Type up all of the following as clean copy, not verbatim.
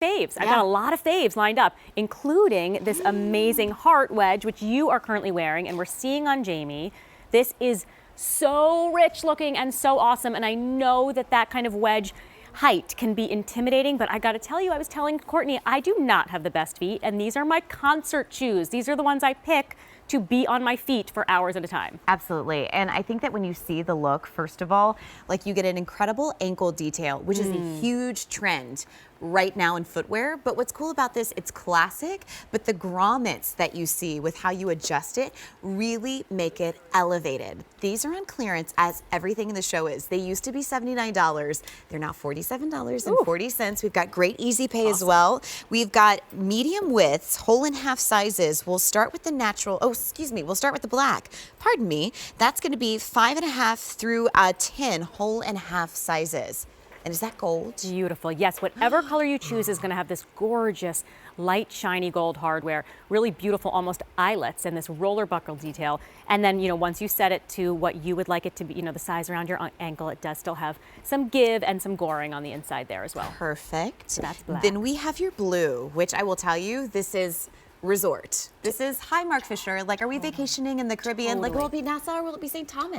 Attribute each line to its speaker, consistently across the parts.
Speaker 1: faves. I've got a lot of faves lined up, including this amazing heart wedge, which you are currently wearing and we're seeing on Jamie. This is so rich looking and so awesome. And I know that that kind of wedge height can be intimidating, but I got to tell you, I was telling Courtney, I do not have the best feet, and these are my concert shoes. These are the ones I pick to be on my feet for hours at a time.
Speaker 2: Absolutely. And I think that when you see the look, first of all, like you get an incredible ankle detail, which is a huge trend right now in footwear. But what's cool about this, it's classic, but the grommets that you see with how you adjust it really make it elevated. These are on clearance, as everything in the show is. They used to be $79. They're now $47.40. We've got great easy pay as well. We've got medium widths, whole and half sizes. We'll start with the natural, we'll start with the black. Pardon me. That's going to be 5.5 through 10 whole and half sizes. And is that gold?
Speaker 1: Beautiful. Yes, whatever color you choose is going to have this gorgeous, light, shiny gold hardware, really beautiful, almost eyelets, and this roller buckle detail. And then, once you set it to what you would like it to be, the size around your ankle, it does still have some give and some goring on the inside there as well.
Speaker 2: Perfect.
Speaker 1: So that's black.
Speaker 2: Then we have your blue, which I will tell you, this is resort. This is, hi, Marc Fisher. Like, are we vacationing in the Caribbean?
Speaker 1: Totally.
Speaker 2: Like, will it be Nassau or will it be St. Thomas?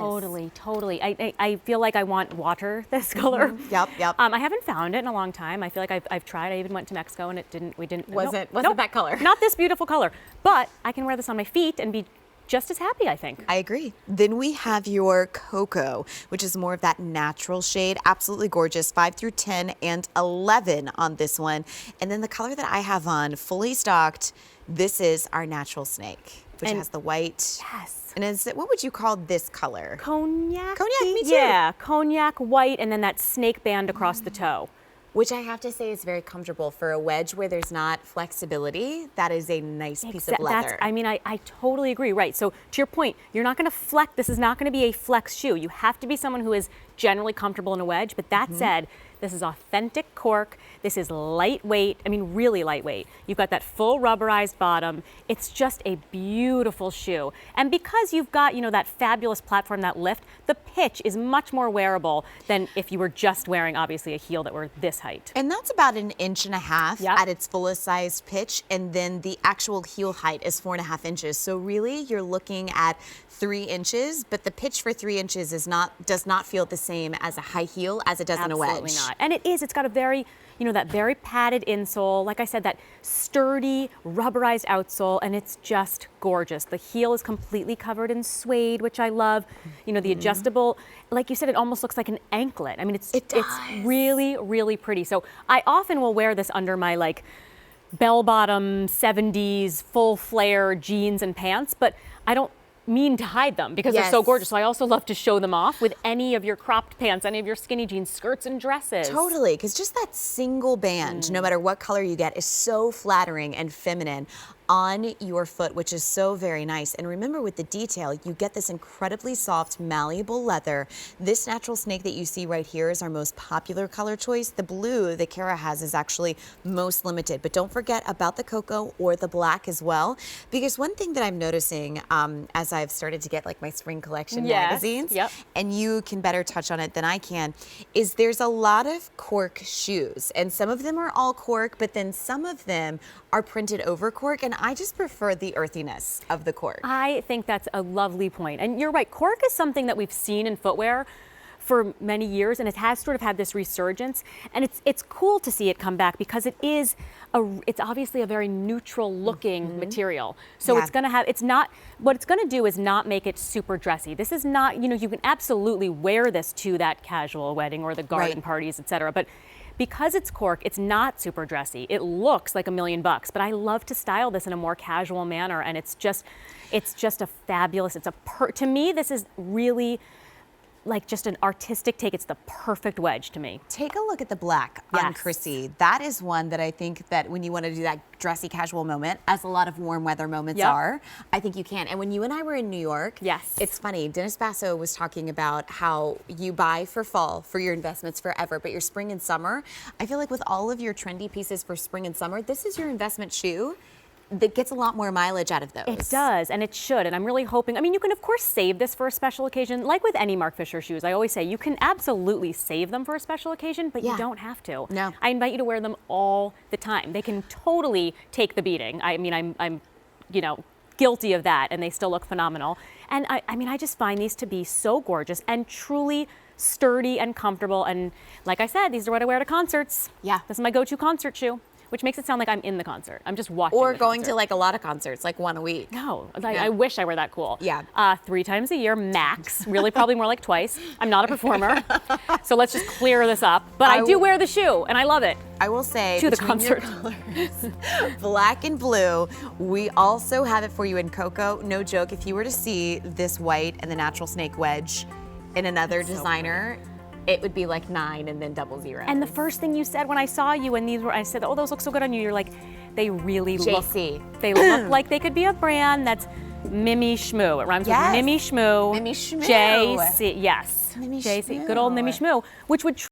Speaker 1: Totally. I feel like I want water this color.
Speaker 2: Yep.
Speaker 1: I haven't found it in a long time. I feel like I've tried. I even went to Mexico and
Speaker 2: Wasn't that color.
Speaker 1: Not this beautiful color. But I can wear this on my feet and be just as happy, I think.
Speaker 2: I agree. Then we have your cocoa, which is more of that natural shade. Absolutely gorgeous. 5 through 10 and 11 on this one. And then the color that I have on, fully stocked, this is our natural snake, which has the white.
Speaker 1: Yes.
Speaker 2: And what would you call this color?
Speaker 1: Cognac.
Speaker 2: Cognac, me too.
Speaker 1: Yeah, cognac, white, and then that snake band across the toe.
Speaker 2: Which I have to say is very comfortable for a wedge where there's not flexibility. That is a nice piece of leather.
Speaker 1: I totally agree. Right. So to your point, you're not going to flex. This is not going to be a flex shoe. You have to be someone who is generally comfortable in a wedge. But that said, this is authentic cork. This is lightweight. Really lightweight. You've got that full rubberized bottom. It's just a beautiful shoe. And because you've got, that fabulous platform, that lift, the pitch is much more wearable than if you were just wearing, obviously, a heel that were this height.
Speaker 2: And that's about 1.5 inches at its fullest size pitch. And then the actual heel height is 4.5 inches. So really, you're looking at 3 inches, but the pitch for 3 inches does not feel the same as a high heel as it does in a wedge.
Speaker 1: Absolutely not. And it's got a very, that very padded insole. Like I said, that sturdy, rubberized outsole, and it's just gorgeous. The heel is completely covered in suede, which I love. The adjustable, like you said, it almost looks like an anklet. It's really, really pretty. So I often will wear this under my bell-bottom 70s full flare jeans and pants, but I don't mean to hide them because they're so gorgeous. So I also love to show them off with any of your cropped pants, any of your skinny jeans, skirts and dresses.
Speaker 2: Totally, because just that single band, no matter what color you get, is so flattering and feminine on your foot, which is so very nice. And remember, with the detail, you get this incredibly soft, malleable leather. This natural snake that you see right here is our most popular color choice. The blue that Kara has is actually most limited, but don't forget about the cocoa or the black as well, because one thing that I'm noticing as I've started to get my spring collection magazines, and you can better touch on it than I can, is there's a lot of cork shoes, and some of them are all cork, but then some of them are printed over cork, and I just prefer the earthiness of the cork.
Speaker 1: I think that's a lovely point. And you're right, cork is something that we've seen in footwear for many years, and it has sort of had this resurgence. And it's cool to see it come back because it's obviously a very neutral looking material. So what it's gonna do is not make it super dressy. This is not, you can absolutely wear this to that casual wedding or the garden parties, etc. But because it's cork, it's not super dressy. It looks like $1 million, but I love to style this in a more casual manner, and it's just a fabulous. To me, this is really just an artistic take. It's the perfect wedge to me.
Speaker 2: Take a look at the black on Chrissy. That is one that I think that when you want to do that dressy casual moment, as a lot of warm weather moments are, I think you can. And when you and I were in New York, it's funny, Dennis Basso was talking about how you buy for fall for your investments forever, but your spring and summer, I feel like with all of your trendy pieces for spring and summer, this is your investment shoe. that gets a lot more mileage out of those.
Speaker 1: It does, and it should, and I'm really hoping, I mean, you can of course save this for a special occasion. Like with any Marc Fisher shoes, I always say you can absolutely save them for a special occasion, but you don't have to.
Speaker 2: No.
Speaker 1: I invite you to wear them all the time. They can totally take the beating. I mean, I'm you know, guilty of that, and they still look phenomenal. And I mean, I just find these to be so gorgeous and truly sturdy and comfortable. And like I said, these are what I wear to concerts.
Speaker 2: Yeah.
Speaker 1: This is my go-to concert shoe, which makes it sound like I'm in the concert. I'm just watching
Speaker 2: Or
Speaker 1: the
Speaker 2: going
Speaker 1: concert.
Speaker 2: to like a lot of concerts, like one a week.
Speaker 1: No, I wish I were that cool.
Speaker 2: Yeah.
Speaker 1: 3 times a year, max. Really, probably more like twice. I'm not a performer, so let's just clear this up. But I do wear the shoe, and I love it.
Speaker 2: I will say,
Speaker 1: To the
Speaker 2: between your
Speaker 1: concert.
Speaker 2: colors, black and blue, we also have it for you in cocoa. No joke, if you were to see this white and the natural snake wedge in another designer, it would be like 9 and then 00.
Speaker 1: And the first thing you said when I saw you and these were, I said, oh, those look so good on you. You're like, they really
Speaker 2: JC.
Speaker 1: look, they look like they could be a brand that's Mimi Schmoo. It rhymes
Speaker 2: Yes.
Speaker 1: with Mimi Schmoo.
Speaker 2: Mimi Schmoo.
Speaker 1: JC, yes.
Speaker 2: Mimi
Speaker 1: JC, good old Mimi
Speaker 2: Schmoo.
Speaker 1: Schmoo, which would